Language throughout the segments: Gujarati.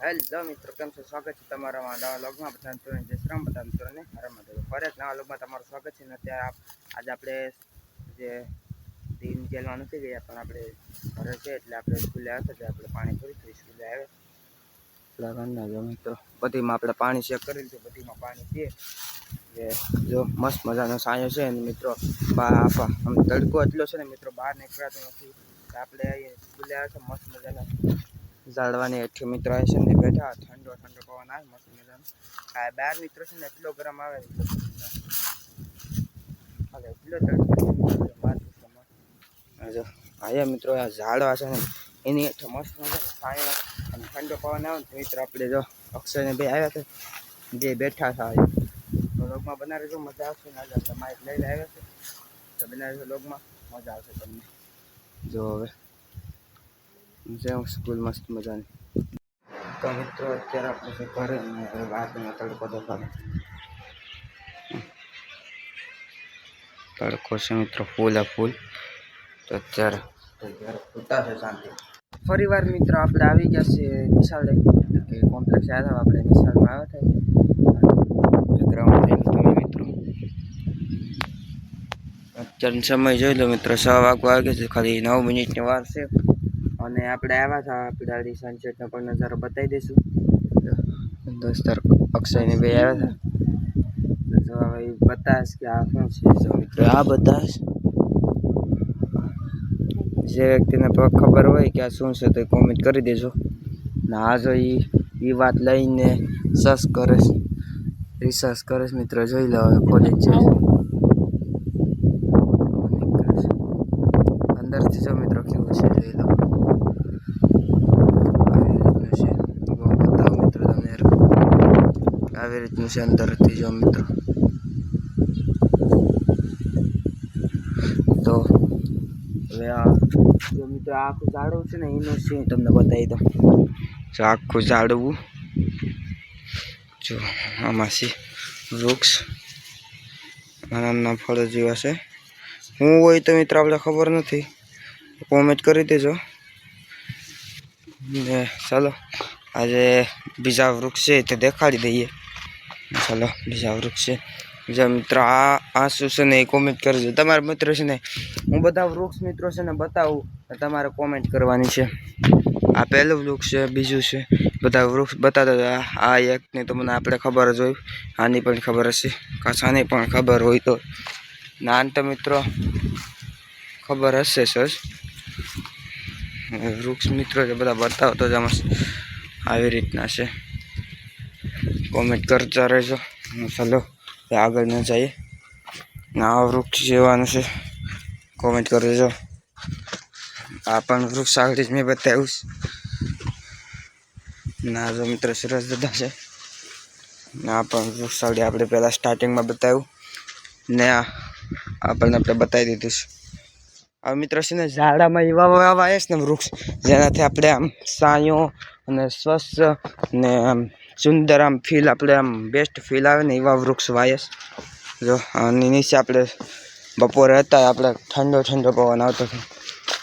હેલો મિત્રો, કેમ છો? સ્વાગત છે તમારા નવા વ્લોગમાં. બધા મિત્રોને જય શ્રી રામ, બધા મિત્રોને હર મહાદેવ. ફરી એક નવા વ્લોગમાં તમારું સ્વાગત છે. ને અત્યારે આજે આપણે જે દિન જેલમાં નથી ગયા, પણ આપણે ઘરે છે એટલે આપણે સ્કૂલે આવ્યા હતા. આપણે પાણી ભરી સ્કૂલે આવ્યા જો મિત્રો, બધીમાં આપણે પાણી ચેક કરી લીધું. બધીમાં પાણી છે. જો મસ્ત મજાનો સાયો છે ને મિત્રો, આમ તડકો એટલો છે ને મિત્રો, બહાર નીકળાતો નથી. આપણે સ્કૂલે આવ્યા હતા, મસ્ત મજાના ઝાડવાની હેઠે મિત્ર આવે છે ને બેઠા, ઠંડો ઠંડો પવન આવે મસ્ત મજાનો. આ બાર મિત્રો છે ને એટલો ગરમ આવે એટલો જો આયા મિત્રો, આ ઝાડવા છે ને એની હેઠે મસ્ત મજાનો છાંયો અને ઠંડો પવન આવે ને મિત્રો. આપણે જો અક્ષયને બે આવ્યા હતા, બે બેઠા હતા. લોગમાં બનાવી જો મજા આવશે ને. આજે આપણે માઇક લઈને આવ્યા છે તો બનાવી લોગમાં મજા આવશે તમને. જો હવે સ્કૂલ મસ્ત મજાની. તો મિત્રો અત્યારે આપણે ઘરે વાતમાં તડકો તડકો છે મિત્રો, ફૂલ તો અત્યારે ફૂટા છે શાંતિ. ફરી વાર મિત્રો આપણે આવી ગયા છે નિશાળે, કે કોમ્પ્લેક્સ આવ્યા હતા. આપણે નિશાળમાં આવ્યા હતા ગ્રાઉન્ડ મિત્રો. અત્યારે સમય જોઈ લો મિત્રો, 6 વાગવા વાગે છે, ખાલી 9 મિનિટની વાર છે. અને આપણે આવ્યા હતા, આપણે સનસેટનો પણ નજારો બતાવી દઈશું. દોસ્તાર અક્ષયને બે આવ્યા હતા, તો હવે બતાવીશ કે આ શું છે. મિત્રો આ બતાવીશ, જે વ્યક્તિને ખબર હોય કે આ શું છે તો કોમેન્ટ કરી દેજો. ને આ જો એ વાત લઈને રિસર્ચ કરે મિત્રો. જોઈ લો કોલેજ છે અંદરથી. જો મિત્રો કેવું છે જોઈ લો. આવી રીતનું છે અંદરથી જો મિત્રો. તો હવે જો મિત્રો આખું ઝાડવું છે ને એનું સીન તમને બતાવી દઉં. જો આખું ઝાડવું, જો આમાં છે વૃક્ષ, નાના ફળો જેવા છે. હું હોય તો મિત્રો આપણે ખબર નથી, કોમેન્ટ કરી દેજો. ને ચાલો આજે બીજા વૃક્ષ છે તે દેખાડી દઈએ. ચાલો બીજા વૃક્ષ છે. જો મિત્રો આ શું છે ને એ કોમેન્ટ કરજો. તમારા મિત્રો છે ને હું બધા વૃક્ષ મિત્રો છે ને બતાવું, તમારે કોમેન્ટ કરવાની છે. આ પહેલું વૃક્ષ છે, બીજું છે, બધા વૃક્ષ બતાતા હતા. આ એકની તો મને આપણે ખબર જ હોય, આની પણ ખબર હશે, કાસાની પણ ખબર હોય તો નાન તો મિત્રો ખબર હશે સર. વૃક્ષ મિત્રો છે બધા બતાવતો જ આમાં આવી રીતના છે. કોમેન્ટ કરતા રહેજો. ચાલો આગળ ન જઈએ. આ વૃક્ષ જેવાનું છે, કોમેન્ટ કરજો. આ પણ વૃક્ષ આગળ જ મેં બતાવ્યું ના. જો મિત્રો સરસ બધા છે. આ પણ વૃક્ષ આગળ આપણે પહેલાં સ્ટાર્ટિંગમાં બતાવ્યું ને આપણને આપણે બતાવી દીધું છે. હવે મિત્રો છે ને ઝાડામાં એવા આવે છે ને વૃક્ષ, જેનાથી આપણે આમ સાયો અને સ્વસ્થ ને આમ સુંદર આમ ફીલ, આપણે આમ બેસ્ટ ફીલ આવે ને એવા વૃક્ષ વાયસ. જો આની નીચે આપણે બપોરે હતા, આપણે ઠંડો પવન આવતો હતો.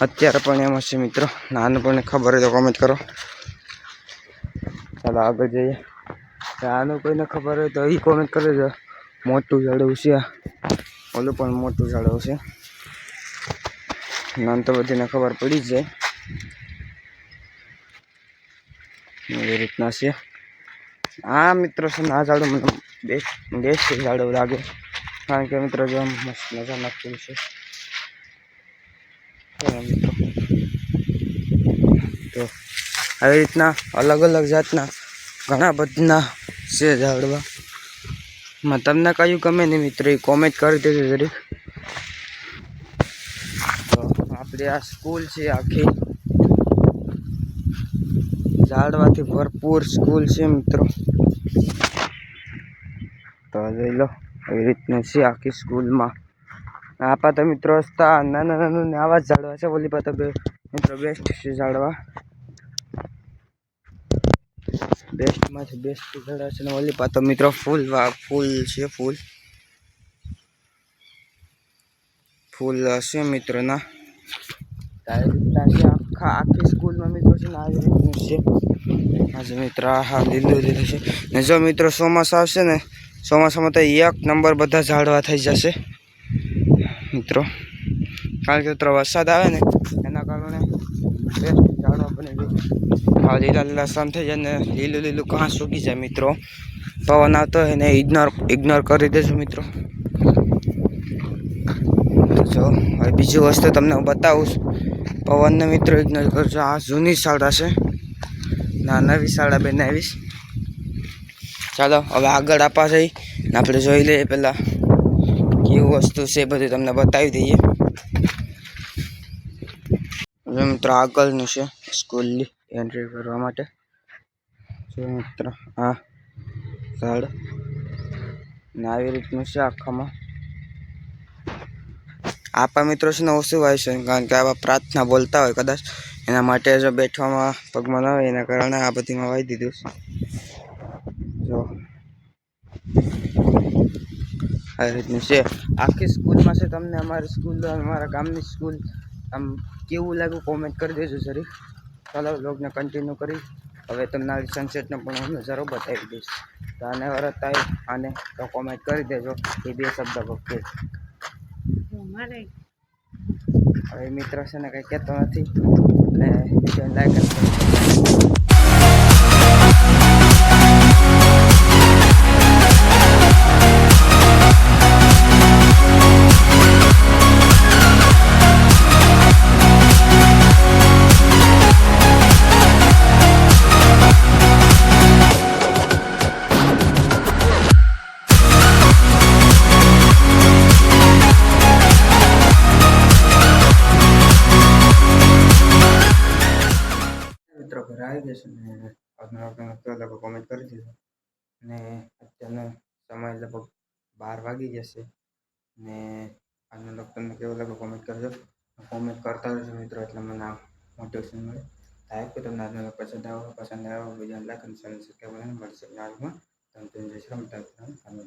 અત્યારે પણ એમાં છે મિત્રો. નાનું પણ ખબર હોય તો કોમેન્ટ કરો. ચાલો આગળ જઈએ. આનું કોઈને ખબર હોય તો એ કોમેન્ટ કરી દો. મોટું ઝાડવું છે, ઓલું પણ મોટું ઝાડવું છે. નામ તો બધીને ખબર પડી જ જાય. એવી રીતના છે. આ મિત્રો છે ને આ ઝાડું મને બેસ્ટ ઝાડવું લાગે, કારણ કે મિત્રો જો મસ્ત મજાના ફૂલ છે મિત્રો. તો આવી રીતના અલગ અલગ જાતના ઘણા બધા છે ઝાડવામાં. તમને કયું ગમે ને મિત્રો એ કોમેન્ટ કરી દેજો જરીક. તો આપણે આ સ્કૂલ છે આખી ઝાડવાથી ભરપૂર સ્કૂલ છે મિત્રો. તો જોઈ લો એવી રીતનું છે આખી સ્કૂલમાં. આપા તો મિત્રો નાનું આવા જ ઝાડવા છે. ઓલી પાસે મિત્રો બેસ્ટ છે ઝાડવા, બેસ્ટમાંથી બેસ્ટ ઝાડવા છે. ને ઓલી પાસે મિત્રો ફૂલ છે, ફૂલ હશે મિત્રોના. આવી રીતના છે આખી સ્કૂલમાં મિત્રો છે ને આવી રીતનું છે. આજે મિત્ર હા લીલું લીલું છે ને જો મિત્રો ચોમાસું આવશે ને ચોમાસામાં તો એક નંબર બધા ઝાડવા થઈ જશે મિત્રો કારણ કે મિત્રો વરસાદ આવે ને એના કારણે ઝાડવા બની જાય લીલા લીલા સમ થઈ જાય ને લીલું લીલું ઘાસ સૂકી જાય મિત્રો પવન આવતો હોય એને ઇગ્નોર કરી દેજો મિત્રો જો હવે બીજું વસ્તુ તમને હું બતાવું પવનને મિત્રો ઇગ્નોર કરજો આ જૂની શાળા છે ના નવી શાળા બનાવીશ ચાલો હવે આગળ આપવા જઈ ને આપણે જોઈ લઈએ પહેલાં કેવું વસ્તુ છે બધું તમને બતાવી દઈએ જો મિત્રો આગળનું છે સ્કૂલની એન્ટ્રી કરવા માટે જો મિત્ર હા ઝાડ ને આવી રીતનું છે આખામાં આપણા મિત્રો છે ને ઓછું હોય છે કારણ કે આવા પ્રાર્થના બોલતા હોય કદાચ એના માટે જો બેઠવામાં પગમાં ના હોય એના કારણે આ બધીમાં વાવી દીધું છે જો આવી રીતનું છે આખી સ્કૂલમાં છે તમને અમારી સ્કૂલ અમારા ગામની સ્કૂલ આમ કેવું લાગ્યું કોમેન્ટ કરી દેજો જરી ચાલો લોગને કન્ટિન્યુ કરી હવે તમને સનસેટનો પણ હું નજારો બતાવી દઈશ તો આને વરત આવી આને તો કોમેન્ટ કરી દેજો એ બે શબ્દ વખતે હવે મિત્ર છે ને કંઈ કહેતો નથી ને લાઈક મિત્રો ઘરે આવી જશે ને લોકો કોમેન્ટ કરી દીધો ને અત્યારનો સમય લગભગ 12 વાગી જશે ને આનો લોકો તમને કેવો લાગે કોમેન્ટ કરજો કોમેન્ટ કરતા રહેજો મિત્રો એટલે મને મોટિવેશન મળે લાઈક તો તમને આજનો પસંદ આવ્યો બીજાને લાઈક અને સબસ્ક્રાઈબ મળશે આજમાં તમે જય શ્રી રામ.